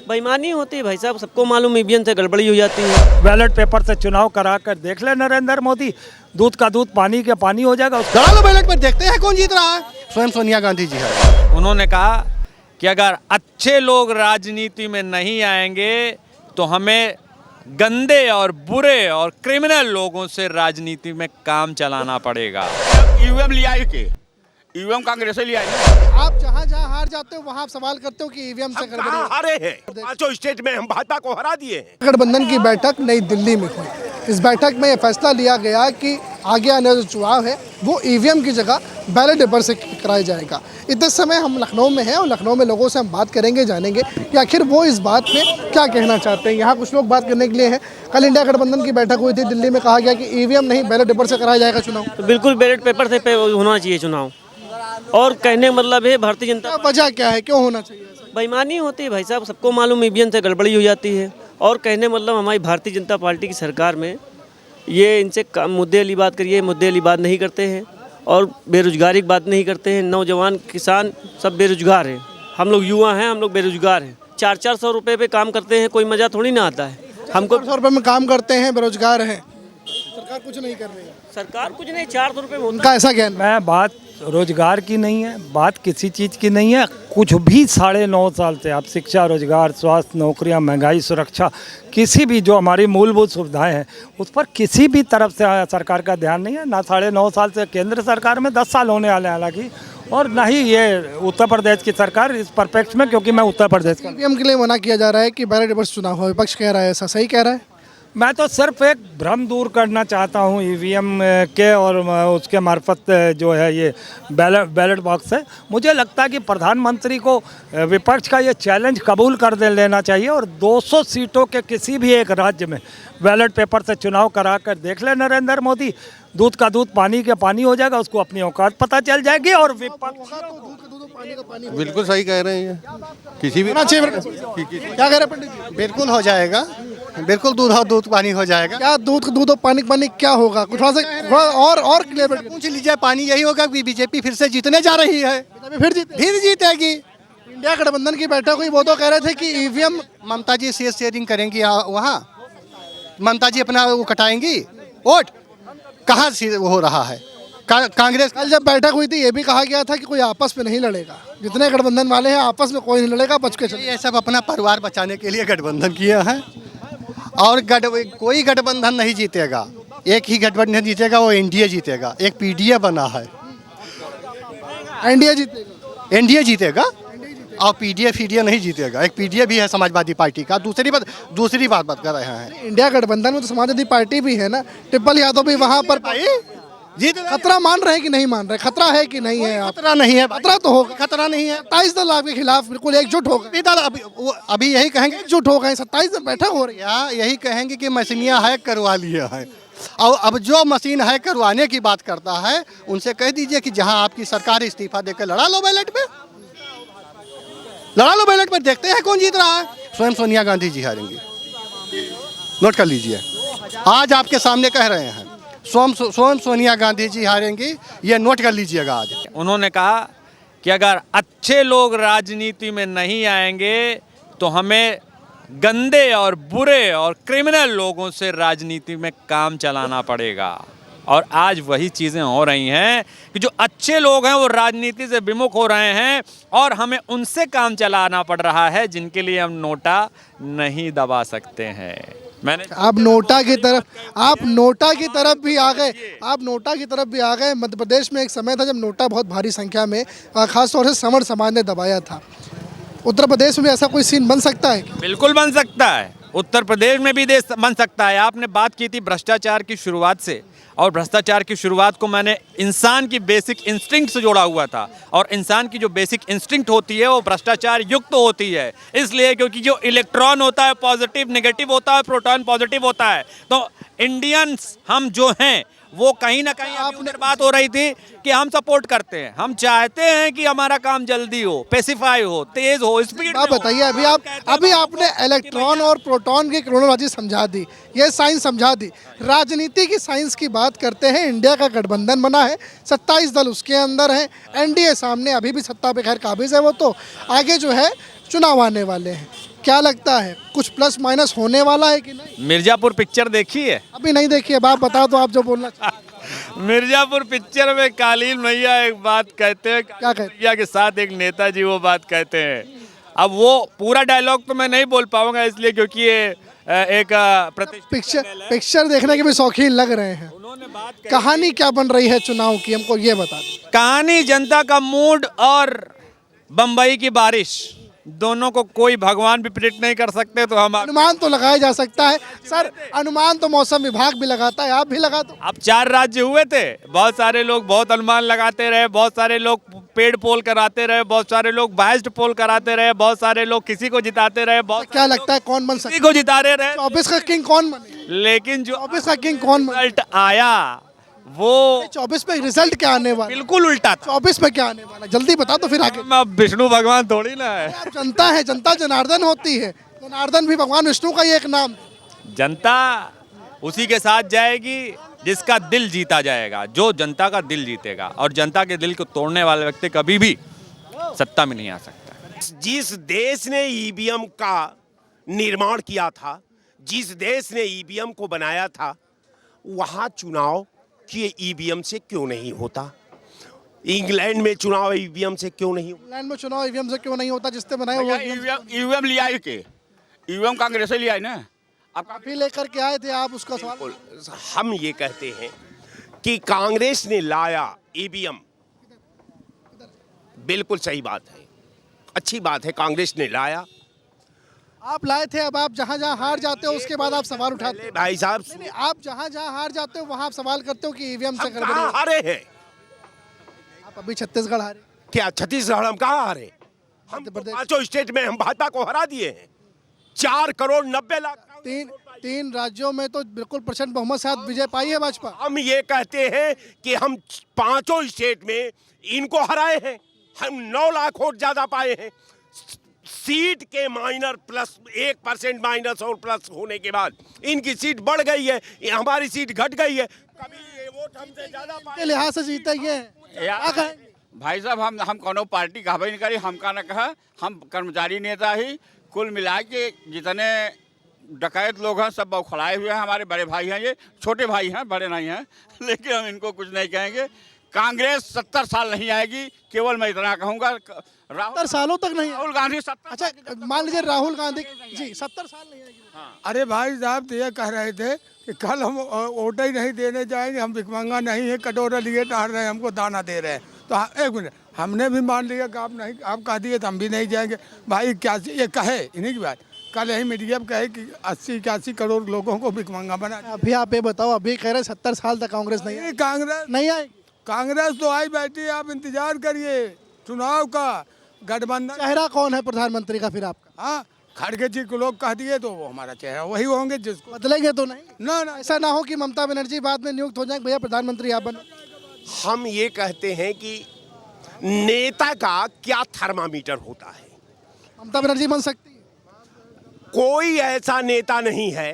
बेईमानी होती है भाई साहब, सबको मालूम ईवीएम से गड़बड़ी हो जाती है। बैलेट पेपर से चुनाव करा कर देख ले नरेंद्र मोदी, दूध का दूध पानी के पानी हो जाएगा। लड़ा लो बैलेट पर, देखते हैं कौन जीत रहा है। स्वयं सोनिया गांधी जी है। उन्होंने कहा कि अगर अच्छे लोग राजनीति में नहीं आएंगे तो हमें गंदे और बुरे और क्रिमिनल लोगों से राजनीति में काम चलाना पड़ेगा। ईवीएम लिया है के ईवीएम कांग्रेस से लिया है। आप जहाँ जहाँ हार जाते हो वहाँ आप सवाल करते हो कि ईवीएम से हम गड़बड़ी कहाँ है। हारे हैं? पांचों स्टेट में हम भाजपा को हरा दिए हैं। गठबंधन की बैठक नई दिल्ली में हुई। इस बैठक में यह फैसला लिया गया कि आगे आने वाला जो चुनाव है वो ईवीएम की जगह बैलेट पेपर से कराया जाएगा। इस समय हम लखनऊ में हैं और लखनऊ में लोगों से हम बात करेंगे, जानेंगे कि आखिर वो इस बात में क्या कहना चाहते हैं। यहाँ कुछ लोग बात करने के लिए हैं। कल इंडिया गठबंधन की बैठक हुई थी, दिल्ली में कहा गया कि ईवीएम नहीं बैलेट पेपर से कराया जाएगा चुनाव। तो बिल्कुल बैलेट पेपर से होना चाहिए चुनाव। और कहने का मतलब है भारतीय जनता, वजह क्या है, क्यों होना चाहिए ऐसा? बेईमानी होती है भाई साहब, सबको मालूम ईवीएम से गड़बड़ी हो जाती है। और कहने मतलब हमारी भारतीय जनता पार्टी की सरकार में ये इनसे मुद्दे वाली बात करिए, मुद्दे वाली बात नहीं करते हैं और बेरोजगारी की बात नहीं करते हैं। नौजवान किसान सब बेरोजगार हैं, हम लोग युवा हैं, हम लोग बेरोजगार हैं। 400 रुपये पे काम करते हैं, कोई मज़ा थोड़ी ना आता है हमको। 100 रुपये में काम करते हैं, बेरोजगार हैं, सरकार कुछ नहीं कर रही है। सरकार कुछ नहीं, 400 रुपये में होता उनका ऐसा कहना है। मैं बात रोजगार की नहीं है, बात किसी चीज़ की नहीं है। कुछ भी 9.5 साल से आप शिक्षा, रोजगार, स्वास्थ्य, नौकरियां, महंगाई, सुरक्षा, किसी भी जो हमारी मूलभूत सुविधाएं हैं उस पर किसी भी तरफ से सरकार का ध्यान नहीं है। ना 9.5 साल से केंद्र सरकार में 10 साल होने वाले हैं हालांकि, और ना ही ये उत्तर प्रदेश की सरकार इस परपेक्स में, क्योंकि मैं उत्तर प्रदेश का। ईवीएम के लिए मना किया जा रहा है कि बैलेट पेपर से चुनाव हो। विपक्ष कह रहा है ऐसा सही कह रहा है। मैं तो सिर्फ एक भ्रम दूर करना चाहता हूँ ईवीएम के और उसके मार्फत जो है ये बैलेट बॉक्स है। मुझे लगता है कि प्रधानमंत्री को विपक्ष का ये चैलेंज कबूल कर लेना चाहिए और 200 सीटों के किसी भी एक राज्य में बैलेट पेपर से चुनाव करा कर देख ले नरेंद्र मोदी, दूध का दूध पानी के पानी हो जाएगा, उसको अपनी औकात पता चल जाएगी। और विपक्ष बिल्कुल सही कह रहे हैं, किसी भी क्या कह रहे हैं पंडित जी? बिल्कुल हो जाएगा, बिल्कुल दूध पानी हो जाएगा। क्या दूध और पानी क्या होगा? कुछ थोड़ा और क्लियर पूछ लीजिए, पानी यही होगा कि बीजेपी फिर से जीतने जा रही है, फिर जीतेगी। इंडिया गठबंधन की बैठक हुई, वो तो कह रहे थे कि ईवीएम ममता जी शेयरिंग करेंगी वहाँ, ममता जी अपना वो कटाएंगी वोट। कहाँ से वो हो रहा है? कांग्रेस कल जब बैठक हुई थी ये भी कहा गया था कि कोई आपस में नहीं लड़ेगा, जितने गठबंधन वाले हैं आपस में कोई नहीं लड़ेगा, बच के चलिए। ये सब अपना परिवार बचाने के लिए गठबंधन किया है और कोई गठबंधन नहीं जीतेगा। एक ही गठबंधन जीतेगा, वो एनडीए जीतेगा। एक पीडीए बना है, एनडीए जीतेगा और पीडीए नहीं जीतेगा। एक पीडीए भी है समाजवादी पार्टी का। दूसरी बात कर रहे हैं, इंडिया गठबंधन में तो समाजवादी पार्टी भी है ना, टिप्पल यादव भी वहाँ पर जीत। खतरा मान रहे हैं कि नहीं मान रहे? खतरा है कि नहीं है? खतरा नहीं है, खतरा तो होगा। खतरा नहीं है। 27 दल आपके खिलाफ बिल्कुल एकजुट हो गए। अभी यही कहेंगे, एकजुट हो गए, 27 दिन बैठक हो रही है। यही कहेंगे कि मशीनियाँ हैक करवा लिया है। और अब जो मशीन हैक करवाने की बात करता है उनसे कह दीजिए कि जहां आपकी सरकार इस्तीफा देकर लड़ा लो बैलेट पे, देखते हैं कौन जीत रहा है। स्वयं सोनिया गांधी जी हारेंगी, नोट कर लीजिए। आज आपके सामने कह रहे हैं स्वयं सोनिया गांधी जी हारेंगी, ये नोट कर लीजिएगा आज। उन्होंने कहा कि अगर अच्छे लोग राजनीति में नहीं आएंगे तो हमें गंदे और बुरे और क्रिमिनल लोगों से राजनीति में काम चलाना पड़ेगा। और आज वही चीज़ें हो रही हैं कि जो अच्छे लोग हैं वो राजनीति से विमुख हो रहे हैं और हमें उनसे काम चलाना पड़ रहा है जिनके लिए हम नोटा नहीं दबा सकते हैं। आप नोटा की तरफ भी आ गए। आप नोटा की तरफ भी आ गए। मध्य प्रदेश में एक समय था जब नोटा बहुत भारी संख्या में खासतौर से समर समाज ने दबाया था। उत्तर प्रदेश में भी ऐसा कोई सीन बन सकता है? बिल्कुल बन सकता है, उत्तर प्रदेश में भी देश बन सकता है। आपने बात की थी भ्रष्टाचार की शुरुआत से, और भ्रष्टाचार की शुरुआत को मैंने इंसान की बेसिक इंस्टिंक्ट से जोड़ा हुआ था। और इंसान की जो बेसिक इंस्टिंक्ट होती है वो भ्रष्टाचार युक्त होती है, इसलिए क्योंकि जो इलेक्ट्रॉन होता है पॉजिटिव नेगेटिव होता है, प्रोटॉन पॉजिटिव होता है। तो इंडियंस हम जो हैं वो कहीं ना कहीं आपने बात हो रही थी कि हम सपोर्ट करते हैं, हम चाहते हैं कि हमारा काम जल्दी हो, पेसिफाई हो, तेज हो, स्पीड। आप बताइए, अभी आपने इलेक्ट्रॉन और प्रोटॉन की क्रोनोलॉजी समझा दी, ये साइंस समझा दी। राजनीति की साइंस की बात करते हैं। इंडिया का गठबंधन बना है, 27 दल उसके अंदर हैं, एनडीए सामने अभी भी सत्ता पे खैर काबिज है वो, तो आगे जो है चुनाव आने वाले हैं। क्या लगता है कुछ प्लस माइनस होने वाला है कि नहीं? मिर्जापुर पिक्चर देखी है? अभी नहीं देखी अब आप बताओ तो आप जो बोलना चाहिए। मिर्जापुर पिक्चर में कालीन भैया एक बात कहते हैं, क्या कहते हैं? भैया के साथ एक नेताजी वो बात कहते हैं। अब वो पूरा डायलॉग तो मैं नहीं बोल पाऊंगा इसलिए क्योंकि ये एक प्रतिष्ठित पिक्चर देखने के भी शौकीन लग रहे हैं। उन्होंने बात कहानी क्या बन रही है चुनाव की, हमको ये बता दें। कहानी जनता का मूड और बम्बई की बारिश दोनों को कोई भगवान भी प्रेडिक्ट नहीं कर सकते, तो हम अनुमान तो लगाया जा सकता है सर, अनुमान तो मौसम विभाग भी लगाता है, आप भी लगा दो। अब 4 राज्य हुए थे, बहुत सारे लोग बहुत अनुमान लगाते रहे, बहुत सारे लोग पेड पोल कराते रहे, बहुत सारे लोग बाइस्ड पोल कराते रहे, बहुत सारे लोग किसी को जिताते रहे, बहुत क्या लगता है कौन बन किसी सकता को जिताते रहे, है? 24 का किंग कौन बने? लेकिन जो 24 का किंग कौन बने? रिजल्ट आया वो 24 में रिजल्ट क्या आने वाला? बिल्कुल उल्टा था। 24 में क्या आने वाला जल्दी बता तो फिर आगे। अब विष्णु भगवान थोड़ी ना है, आप जनता है, जनता जनार्दन होती है, जनार्दन भी भगवान विष्णु का ही एक नाम है। जनता उसी के साथ जाएगी जिसका दिल जीता जाएगा, जो जनता का दिल जीतेगा, और जनता के दिल को तोड़ने वाले व्यक्ति कभी भी सत्ता में नहीं आ सकता। जिस देश ने ईवीएम का निर्माण किया था, जिस देश ने ईवीएम को बनाया था, वहाँ चुनाव कि ईवीएम से क्यों नहीं होता? इंग्लैंड में चुनाव ईवीएम से क्यों नहीं होता? इंग्लैंड में चुनाव ईवीएम से क्यों नहीं होता? जिसने बनाया वो ईवीएम लिया ही के ईवीएम कांग्रेस लिया है ना। आप ही लेकर के आए थे, आप उसका सवाल। हम ये कहते हैं कि कांग्रेस ने लाया ईवीएम, बिल्कुल सही बात है, अच्छी बात है, कांग्रेस ने लाया। आप लाए थे, अब आप जहाँ जहाँ हार जाते हो उसके बाद आप सवाल उठाते हो। भाई साहब, नहीं, आप जहाँ जहाँ हार जाते हो वहाँ आप सवाल करते हो कि ईवीएम से हम गड़बड़ी कहाँ हो। हारे हैं? आप अभी छत्तीसगढ़ हारे, क्या छत्तीसगढ़ हम कहाँ हारे? हम मध्य प्रदेश। 5 स्टेट में हम भाजपा को हरा दिए हैं। 4 करोड़ 90 लाख तीन राज्यों में तो बिल्कुल प्रचंड बहुमत साथ विजय पाई है भाजपा। हम ये कहते हैं कि हम 5 स्टेट में इनको हराए हैं, हम 9 लाख वोट ज्यादा पाए हैं। सीट के माइनर प्लस 1% माइनस और प्लस होने के बाद इनकी सीट बढ़ गई है, हमारी सीट घट गई है। कभी ये वोट हमसे ज्यादा के पाए। लिहाज से जीते ये हैं। क्या कहेंगे? भाई साहब हम कोनो पार्टी का नहीं करी, हम का न कहा, हम कर्मचारी नेता ही कुल मिला के जितने डकैत लोग हैं सब बौखलाए हुए हैं। हमारे बड़े भाई हैं, ये छोटे भाई हैं, बड़े नहीं हैं, लेकिन हम इनको कुछ नहीं कहेंगे। कांग्रेस 70 साल नहीं आएगी, केवल मैं इतना कहूँगा। 70 सालों तक नहीं। राहुल गांधी 70। अच्छा मान लीजिए राहुल गांधी जी 70 साल नहीं आएगी। अरे भाई साहब तो ये कह रहे थे कि कल हम वोट ही नहीं देने जाएंगे, हम भिखमंगा नहीं है, कटोरा लिए टहल रहे हैं, हमको दाना दे रहे हैं। तो एक मिनट, हमने भी मान लिया कि आप नहीं, आप कह दिए तो हम भी नहीं जाएंगे। भाई क्या ये कहे, इन्हीं की बात कल यही मीडिया में कहे कि 80-81 करोड़ लोगों को भिखमंगा बना। अभी आप ये बताओ, अभी कह रहे 70 साल तक कांग्रेस नहीं आएगी। कांग्रेस नहीं आएगी। कांग्रेस तो आई बैठी है, आप इंतजार करिए चुनाव का। गठबंधन चेहरा कौन है प्रधानमंत्री का फिर आपका? हाँ, खड़गे जी को लोग कह दिए तो वो हमारा चेहरा वही होंगे जिसको बदलेंगे तो नहीं ना ऐसा ना हो कि ममता बनर्जी बाद में नियुक्त हो जाए, भैया प्रधानमंत्री आप बनो। हम ये कहते हैं कि नेता का क्या थर्मामीटर होता है। ममता बनर्जी बन सकती है। कोई ऐसा नेता नहीं है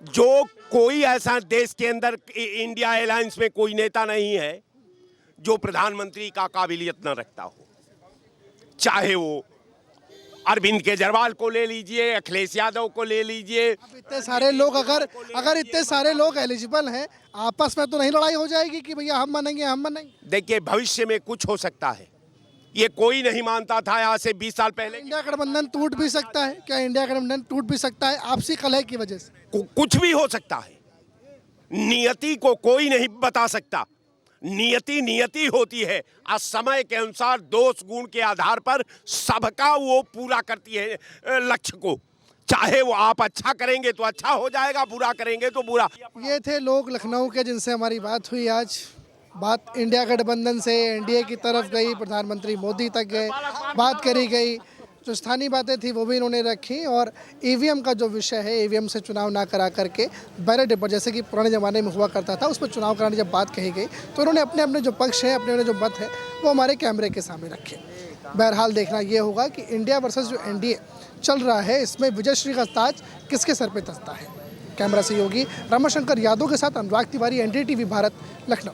जो, कोई ऐसा देश के अंदर इंडिया अलायंस में कोई नेता नहीं है जो प्रधानमंत्री का काबिलियत न रखता हो। चाहे वो अरविंद केजरीवाल को ले लीजिए, अखिलेश यादव को ले लीजिए। अब इतने सारे लोग अगर इतने सारे लोग एलिजिबल हैं, आपस में तो नहीं लड़ाई हो जाएगी कि भैया हम बनेंगे हम बनेंगे? देखिए भविष्य में कुछ हो सकता है, ये कोई नहीं मानता था आज से 20 साल पहले। इंडिया गठबंधन टूट भी सकता है क्या? इंडिया गठबंधन टूट भी सकता है आपसी कलह की वजह से। कुछ भी हो सकता है, नियति को कोई नहीं बता सकता। नियति नियति होती है, आज समय के अनुसार दोष गुण के आधार पर सबका वो पूरा करती है लक्ष्य को। चाहे वो आप अच्छा करेंगे तो अच्छा हो जाएगा, बुरा करेंगे तो बुरा। ये थे लोग लखनऊ के जिनसे हमारी बात हुई आज। बात इंडिया गठबंधन से एनडीए की तरफ गई, प्रधानमंत्री मोदी तक गए, बात करी गई। जो स्थानीय बातें थी वो भी इन्होंने रखी, और ईवीएम का जो विषय है, ईवीएम से चुनाव ना करा करके बैलेट पेपर जैसे कि पुराने ज़माने में हुआ करता था उस पर चुनाव कराने जब बात कही गई तो उन्होंने अपने अपने जो पक्ष है, अपने अपने जो मत है वो हमारे कैमरे के सामने रखे। बहरहाल देखना ये होगा कि इंडिया वर्सेस जो एनडीए चल रहा है इसमें विजयश्री का ताज किसके सर पे तजता है। कैमरा सहयोगी रमाशंकर यादव के साथ अनुराग तिवारी, एनडीटीवी भारत, लखनऊ।